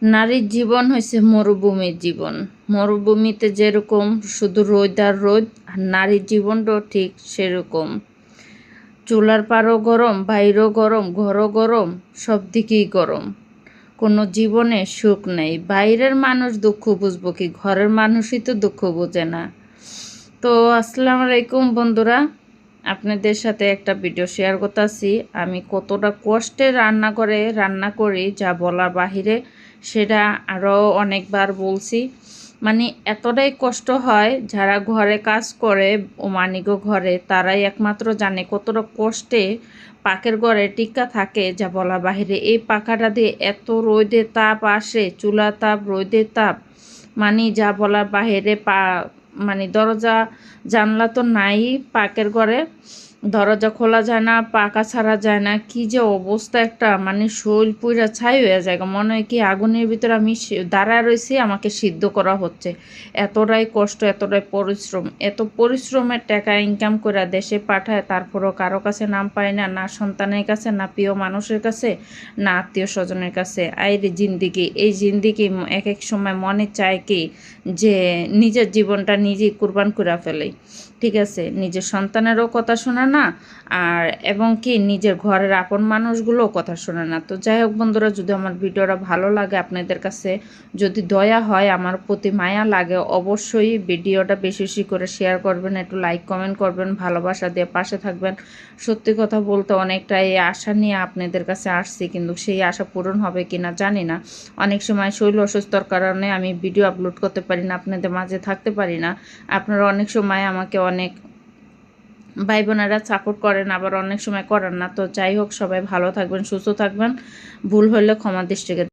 নারীর জীবন হয়েছে মরুভূমির জীবন। মরুভূমিতে যেরকম শুধু রোদ আর রোদ, আর নারীর জীবনটাও ঠিক সেরকম। চুলার পাড়ও গরম, বাইরেও গরম, ঘরও গরম, সব দিকেই গরম। কোনো জীবনে সুখ নেই। বাইরের মানুষ দুঃখ বুঝবো কি, ঘরের মানুষই তো দুঃখ বোঝে না। তো আসসালামু আলাইকুম বন্ধুরা, আপনাদের সাথে একটা ভিডিও শেয়ার করতেছি। আমি কতটা কষ্টে রান্না করি যা বলার বাহিরে, সেটা আরও অনেকবার বলছি। মানে এতটাই কষ্ট হয়, যারা ঘরে কাজ করে ও মানিগো ঘরে, তারাই একমাত্র জানে কতটা কষ্টে পাকের ঘরে টিক্কা থাকে যা বলা বাহিরে। এই পাখাটা দিয়ে এত রোদের তাপ আসে, চুলা তাপ, রোদের তাপ, মানে যা বলার বাহিরে। মানে দরজা জানলা তো নাই পাকের ঘরে, দরজা খোলা যায় না, পাকা ছাড়া যায় না। কি যে অবস্থা একটা, মানে শরীর পুরা ছাই হয়ে যায়, মনে হয় কি আগুনের ভিতরে আমি দাঁড়ায় রয়েছি, আমাকে সিদ্ধ করা হচ্ছে। এতটাই কষ্ট, এতটাই পরিশ্রম। এত পরিশ্রমের টাকা ইনকাম করে দেশে পাঠায়, তারপরও কারো কাছে নাম পায় না, না সন্তানের কাছে, না প্রিয় মানুষের কাছে, না আত্মীয় স্বজনের কাছে। আইরে জিন্দিগি, এই জিন্দিগি এক এক সময় মনে চায় কি যে নিজের জীবনটা নিজেই কুরবান করে ফেলে। ঠিক আছে, নিজের সন্তানেরও কথা শোনে না, আর এবং কি নিজের ঘরের আপন মানুষগুলোও কথা শোনে না। তো যাই হোক বন্ধুরা, যদি আমার ভিডিওটা ভালো লাগে, আপনাদের কাছে যদি দয়া হয়, আমার প্রতি মায়া লাগে, অবশ্যই ভিডিওটা বেশি বেশি করে শেয়ার করবেন, একটু লাইক কমেন্ট করবেন, ভালোবাসা দিয়ে পাশে থাকবেন। সত্যি কথা বলতে অনেকটাই আশা নিয়ে আপনাদের কাছে আসছি, কিন্তু সেই আশা পূরণ হবে কিনা জানি না। অনেক সময় শরীর অসুস্থতার কারণে আমি ভিডিও আপলোড করতে পারি না, আপনাদের মাঝে থাকতে পারি না। আপনারা অনেক সময় আমাকে অনেক ভাই বোনেরা সাপোর্ট করেন, আবার অনেক সময় করেন না। তো যাই হোক, সবাই ভালো থাকবেন, সুস্থ থাকবেন। ভুল হলে ক্ষমা দৃষ্টিতে